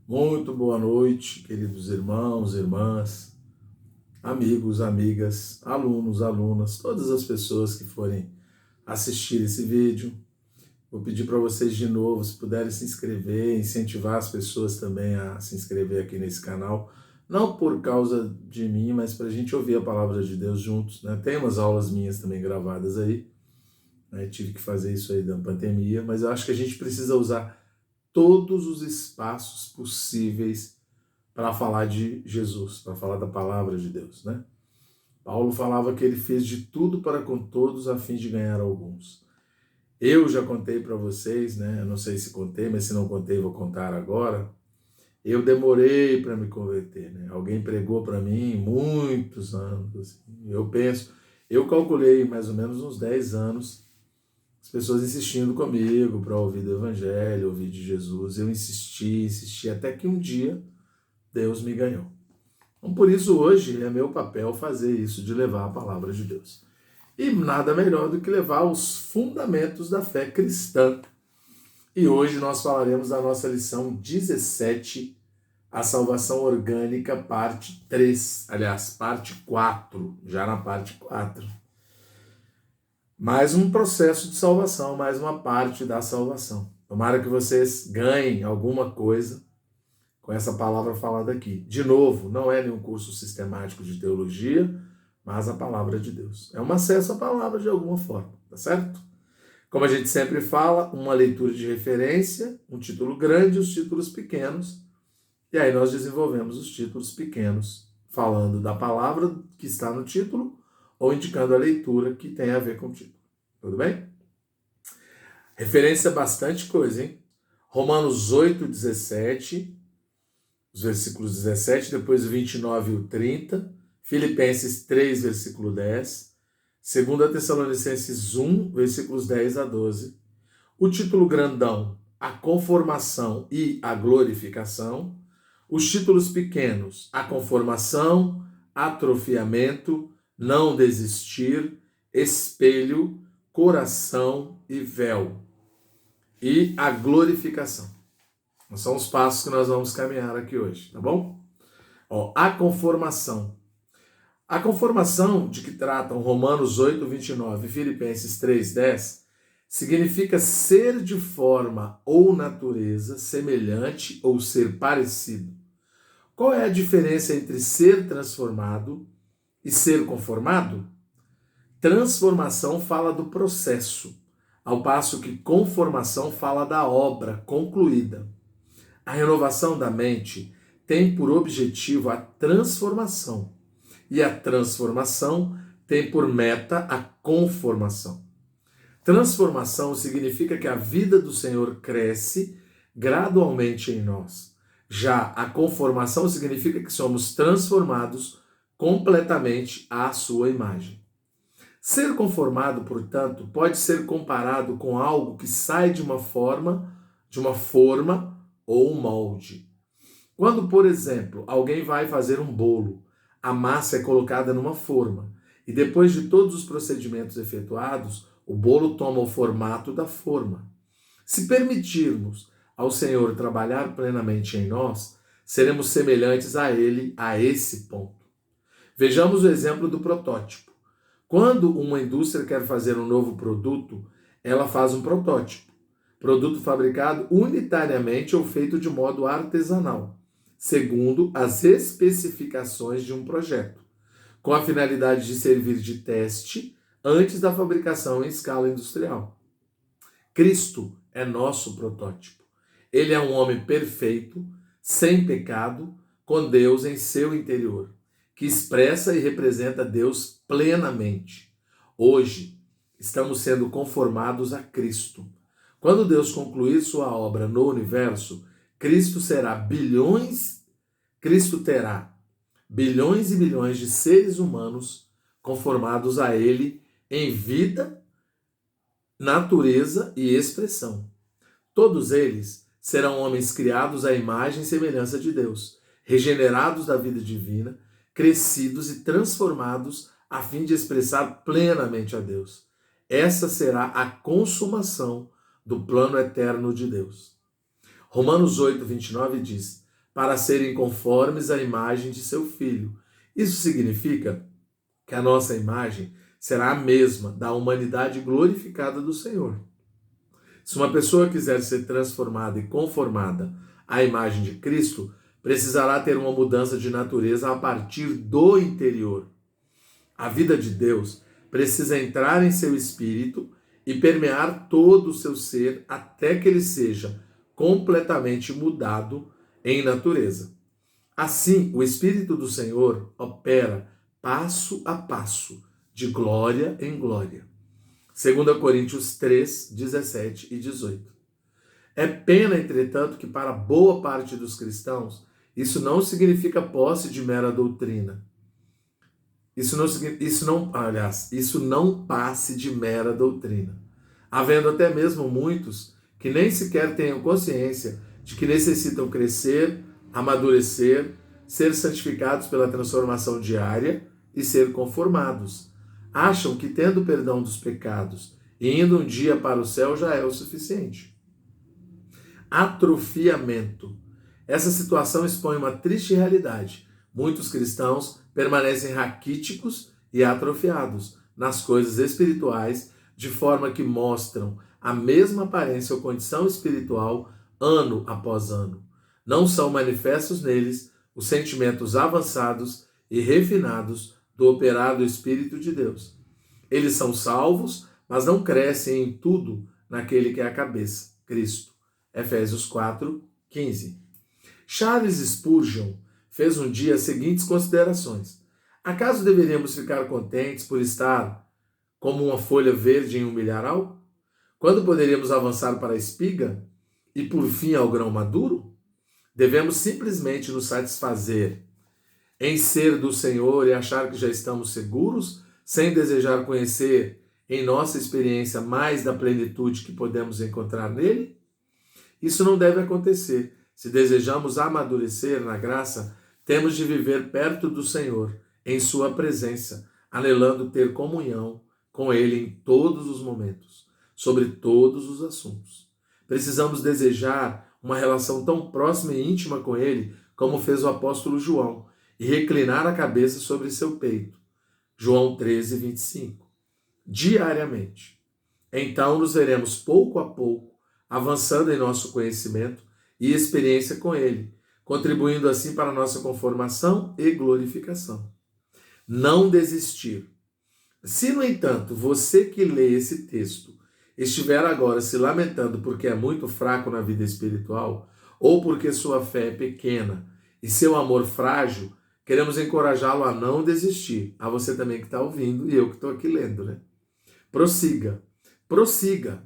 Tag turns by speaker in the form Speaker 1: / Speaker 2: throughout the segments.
Speaker 1: Muito boa noite, queridos irmãos, irmãs, amigos, amigas, alunos, alunas, todas as pessoas que forem assistir esse vídeo. Vou pedir para vocês de novo, se puderem se inscrever, incentivar as pessoas também a se inscrever aqui nesse canal, não por causa de mim, mas para a gente ouvir a palavra de Deus juntos, né? Tem umas aulas minhas também gravadas aí, né? Tive que fazer isso aí da pandemia, mas eu acho que a gente precisa usar todos os espaços possíveis para falar de Jesus, para falar da palavra de Deus, né? Paulo falava que ele fez de tudo para com todos a fim de ganhar alguns. Eu já contei para vocês, né? Eu não sei se contei, mas se não contei, vou contar agora. Eu demorei para me converter, né? Alguém pregou para mim muitos anos. Assim. Eu calculei mais ou menos uns 10 anos, as pessoas insistindo comigo para ouvir do Evangelho, ouvir de Jesus. Eu insisti, até que um dia Deus me ganhou. Então, por isso, hoje é meu papel fazer isso, de levar a palavra de Deus. E nada melhor do que levar os fundamentos da fé cristã. E hoje nós falaremos da nossa lição 17, a salvação orgânica, parte 3. Aliás, parte 4, já na parte 4. Mais um processo de salvação, mais uma parte da salvação. Tomara que vocês ganhem alguma coisa com essa palavra falada aqui. De novo, não é nenhum curso sistemático de teologia, mas a palavra de Deus. É um acesso à palavra de alguma forma, tá certo? Como a gente sempre fala, uma leitura de referência, um título grande e os títulos pequenos. E aí nós desenvolvemos os títulos pequenos, falando da palavra que está no título ou indicando a leitura que tem a ver com o título. Tudo bem? Referência bastante coisa, hein? Romanos 8, 17, os versículos 17, depois o 29 e o 30, Filipenses 3, versículo 10, 2 Tessalonicenses 1, versículos 10 a 12, o título grandão, a conformação e a glorificação, os títulos pequenos, a conformação, atrofiamento, não desistir, espelho, coração e véu, e a glorificação. São os passos que nós vamos caminhar aqui hoje, tá bom? A conformação. A conformação de que tratam Romanos 8, 29 e Filipenses 3, 10 significa ser de forma ou natureza semelhante ou ser parecido. Qual é a diferença entre ser transformado e ser conformado? Transformação fala do processo, ao passo que conformação fala da obra concluída. A renovação da mente tem por objetivo a transformação, e a transformação tem por meta a conformação. Transformação significa que a vida do Senhor cresce gradualmente em nós. Já a conformação significa que somos transformados completamente à sua imagem. Ser conformado, portanto, pode ser comparado com algo que sai de uma forma ou um molde. Quando, por exemplo, alguém vai fazer um bolo, a massa é colocada numa forma e depois de todos os procedimentos efetuados, o bolo toma o formato da forma. Se permitirmos ao Senhor trabalhar plenamente em nós, seremos semelhantes a Ele a esse ponto. Vejamos o exemplo do protótipo. Quando uma indústria quer fazer um novo produto, ela faz um protótipo. Produto fabricado unitariamente ou feito de modo artesanal, segundo as especificações de um projeto, com a finalidade de servir de teste antes da fabricação em escala industrial. Cristo é nosso protótipo. Ele é um homem perfeito, sem pecado, com Deus em seu interior, que expressa e representa Deus plenamente. Hoje, estamos sendo conformados a Cristo. Quando Deus concluir sua obra no universo, Cristo terá bilhões e bilhões de seres humanos conformados a Ele em vida, natureza e expressão. Todos eles serão homens criados à imagem e semelhança de Deus, regenerados da vida divina, crescidos e transformados a fim de expressar plenamente a Deus. Essa será a consumação do plano eterno de Deus. Romanos 8, 29 diz: para serem conformes à imagem de seu Filho. Isso significa que a nossa imagem será a mesma da humanidade glorificada do Senhor. Se uma pessoa quiser ser transformada e conformada à imagem de Cristo, precisará ter uma mudança de natureza a partir do interior. A vida de Deus precisa entrar em seu espírito e permear todo o seu ser até que ele seja completamente mudado em natureza. Assim, o Espírito do Senhor opera passo a passo, de glória em glória. 2 Coríntios 3, 17 e 18. É pena, entretanto, que para boa parte dos cristãos, isso não significa posse de mera doutrina. Isso não passe de mera doutrina. Havendo até mesmo muitos que nem sequer tenham consciência de que necessitam crescer, amadurecer, ser santificados pela transformação diária e ser conformados. Acham que tendo perdão dos pecados e indo um dia para o céu já é o suficiente. Atrofiamento. Essa situação expõe uma triste realidade. Muitos cristãos permanecem raquíticos e atrofiados nas coisas espirituais, de forma que mostram a mesma aparência ou condição espiritual ano após ano. Não são manifestos neles os sentimentos avançados e refinados do operar do Espírito de Deus. Eles são salvos, mas não crescem em tudo naquele que é a cabeça, Cristo. Efésios 4, 15. Charles Spurgeon fez um dia as seguintes considerações. Acaso deveríamos ficar contentes por estar como uma folha verde em um milharal? Quando poderíamos avançar para a espiga e por fim ao grão maduro? Devemos simplesmente nos satisfazer em ser do Senhor e achar que já estamos seguros, sem desejar conhecer em nossa experiência mais da plenitude que podemos encontrar nele? Isso não deve acontecer. Se desejamos amadurecer na graça, temos de viver perto do Senhor, em sua presença, anelando ter comunhão com Ele em todos os momentos, sobre todos os assuntos. Precisamos desejar uma relação tão próxima e íntima com Ele, como fez o apóstolo João, e reclinar a cabeça sobre seu peito. João 13, 25. Diariamente. Então nos veremos pouco a pouco, avançando em nosso conhecimento e experiência com Ele, contribuindo assim para a nossa conformação e glorificação. Não desistir. Se, no entanto, você que lê esse texto estiver agora se lamentando porque é muito fraco na vida espiritual, ou porque sua fé é pequena e seu amor frágil, queremos encorajá-lo a não desistir. A você também que está ouvindo e eu que estou aqui lendo, né? Prossiga. Prossiga.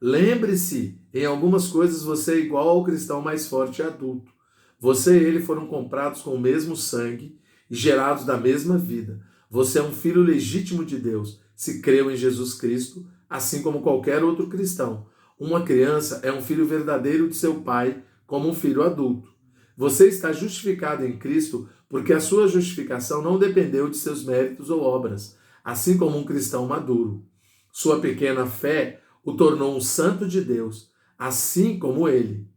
Speaker 1: Lembre-se, em algumas coisas você é igual ao cristão mais forte e adulto. Você e ele foram comprados com o mesmo sangue e gerados da mesma vida. Você é um filho legítimo de Deus, se creu em Jesus Cristo, assim como qualquer outro cristão. Uma criança é um filho verdadeiro de seu pai, como um filho adulto. Você está justificado em Cristo porque a sua justificação não dependeu de seus méritos ou obras, assim como um cristão maduro. Sua pequena fé o tornou um santo de Deus, assim como ele.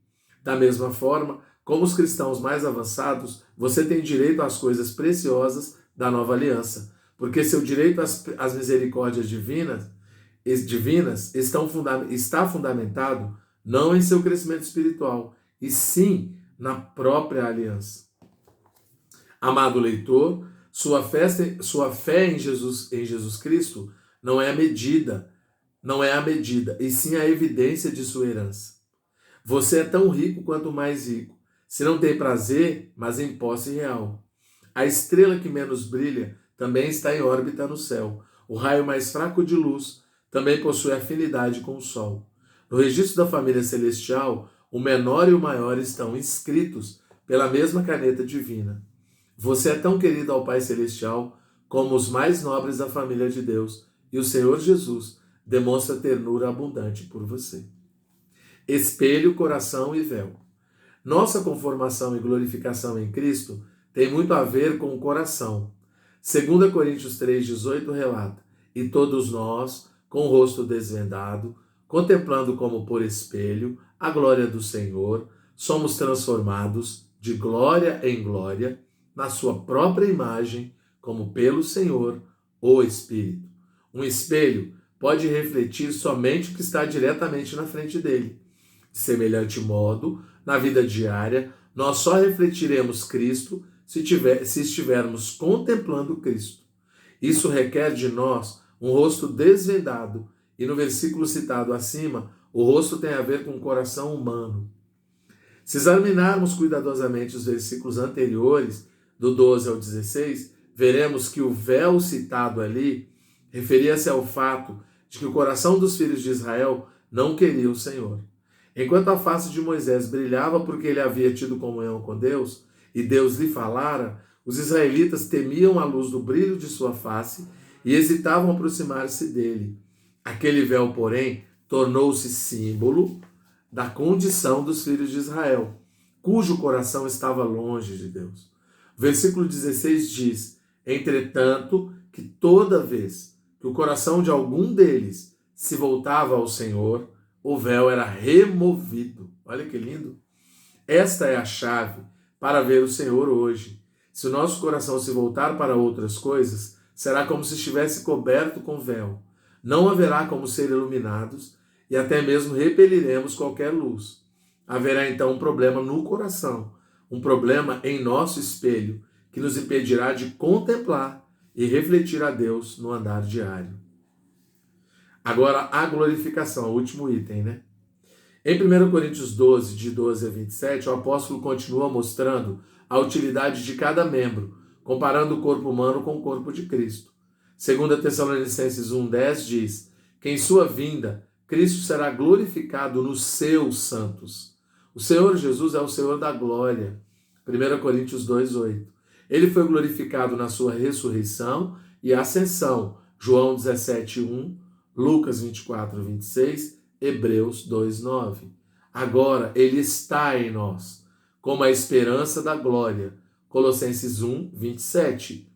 Speaker 1: Da mesma forma, como os cristãos mais avançados, você tem direito às coisas preciosas da nova aliança, porque seu direito às misericórdias divinas está fundamentado não em seu crescimento espiritual, e sim na própria aliança. Amado leitor, sua fé em Jesus Cristo não é a medida, e sim a evidência de sua herança. Você é tão rico quanto o mais rico, se não tem prazer, mas em posse real. A estrela que menos brilha também está em órbita no céu. O raio mais fraco de luz também possui afinidade com o Sol. No registro da família celestial, o menor e o maior estão inscritos pela mesma caneta divina. Você é tão querido ao Pai Celestial como os mais nobres da família de Deus, e o Senhor Jesus demonstra ternura abundante por você. Espelho, coração e véu. Nossa conformação e glorificação em Cristo tem muito a ver com o coração. 2 Coríntios 3,18 relata: E todos nós, com o rosto desvendado, contemplando como por espelho a glória do Senhor, somos transformados de glória em glória, na sua própria imagem, como pelo Senhor, o Espírito. Um espelho pode refletir somente o que está diretamente na frente dele. De semelhante modo, na vida diária, nós só refletiremos Cristo se estivermos contemplando Cristo. Isso requer de nós um rosto desvendado, e no versículo citado acima, o rosto tem a ver com o coração humano. Se examinarmos cuidadosamente os versículos anteriores, do 12 ao 16, veremos que o véu citado ali referia-se ao fato de que o coração dos filhos de Israel não queria o Senhor. Enquanto a face de Moisés brilhava porque ele havia tido comunhão com Deus, e Deus lhe falara, os israelitas temiam a luz do brilho de sua face e hesitavam aproximar-se dele. Aquele véu, porém, tornou-se símbolo da condição dos filhos de Israel, cujo coração estava longe de Deus. O versículo 16 diz: entretanto, que toda vez que o coração de algum deles se voltava ao Senhor, o véu era removido. Olha que lindo! Esta é a chave para ver o Senhor hoje. Se o nosso coração se voltar para outras coisas, será como se estivesse coberto com véu. Não haverá como ser iluminados e até mesmo repeliremos qualquer luz. Haverá então um problema no coração, um problema em nosso espelho, que nos impedirá de contemplar e refletir a Deus no andar diário. Agora, a glorificação, o último item, né? Em 1 Coríntios 12, de 12 a 27, o apóstolo continua mostrando a utilidade de cada membro, comparando o corpo humano com o corpo de Cristo. 2 Tessalonicenses 1,10 diz que em sua vinda, Cristo será glorificado nos seus santos. O Senhor Jesus é o Senhor da glória. 1 Coríntios 2,8. Ele foi glorificado na sua ressurreição e ascensão. João 17,1, Lucas 24,26, Hebreus 2,9. Agora ele está em nós, como a esperança da glória. Colossenses 1,27.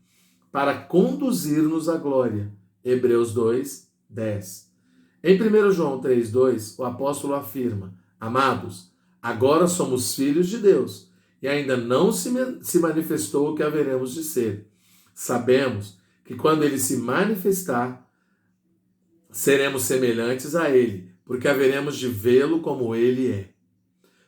Speaker 1: Para conduzir-nos à glória. Hebreus 2,10. Em 1 João 3,2, o apóstolo afirma: amados, agora somos filhos de Deus, e ainda não se manifestou o que haveremos de ser. Sabemos que quando ele se manifestar, seremos semelhantes a ele, porque haveremos de vê-lo como ele é.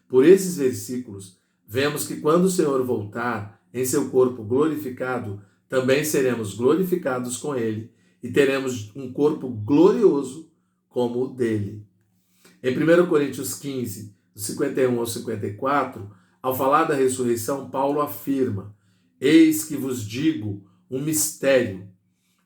Speaker 1: Por esses versículos, vemos que quando o Senhor voltar em seu corpo glorificado, também seremos glorificados com ele e teremos um corpo glorioso como o dele. Em 1 Coríntios 15, do 51 ao 54, ao falar da ressurreição, Paulo afirma: eis que vos digo um mistério,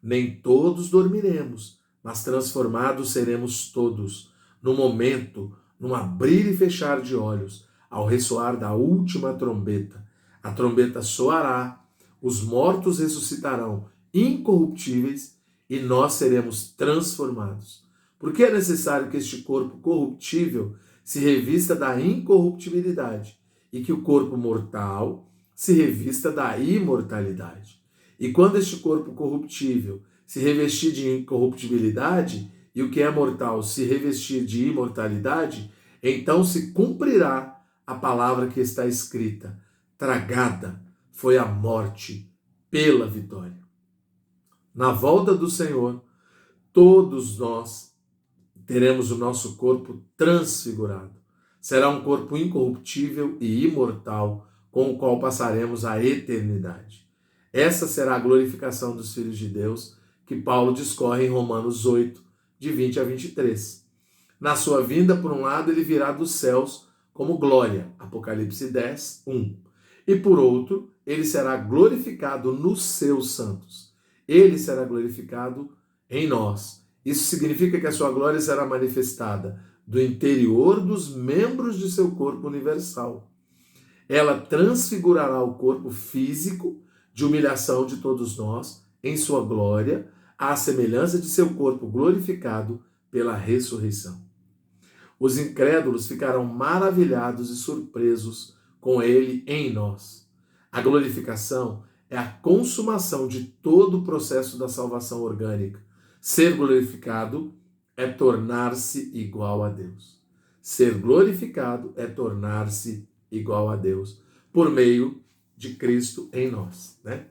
Speaker 1: nem todos dormiremos, mas transformados seremos todos, no momento, num abrir e fechar de olhos, ao ressoar da última trombeta. A trombeta soará, os mortos ressuscitarão incorruptíveis e nós seremos transformados. Porque é necessário que este corpo corruptível se revista da incorruptibilidade e que o corpo mortal se revista da imortalidade. E quando este corpo corruptível se revestir de incorruptibilidade e o que é mortal se revestir de imortalidade, então se cumprirá a palavra que está escrita: tragada foi a morte pela vitória. Na volta do Senhor, todos nós teremos o nosso corpo transfigurado. Será um corpo incorruptível e imortal, com o qual passaremos a eternidade. Essa será a glorificação dos filhos de Deus, que Paulo discorre em Romanos 8, de 20 a 23. Na sua vinda, por um lado, ele virá dos céus como glória, Apocalipse 10, 1. E por outro, ele será glorificado nos seus santos. Ele será glorificado em nós. Isso significa que a sua glória será manifestada do interior dos membros de seu corpo universal. Ela transfigurará o corpo físico de humilhação de todos nós em sua glória, à semelhança de seu corpo glorificado pela ressurreição. Os incrédulos ficarão maravilhados e surpresos com ele em nós. A glorificação é a consumação de todo o processo da salvação orgânica. Ser glorificado é tornar-se igual a Deus. Ser glorificado é tornar-se igual a Deus. por meio de Cristo em nós, né?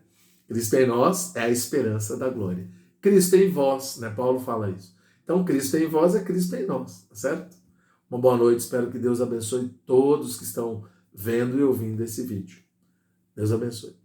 Speaker 1: Cristo em nós é a esperança da glória. Cristo em vós, né? Paulo fala isso. Então, Cristo em vós é Cristo em nós, tá certo? Uma boa noite, espero que Deus abençoe todos que estão vendo e ouvindo esse vídeo. Deus abençoe.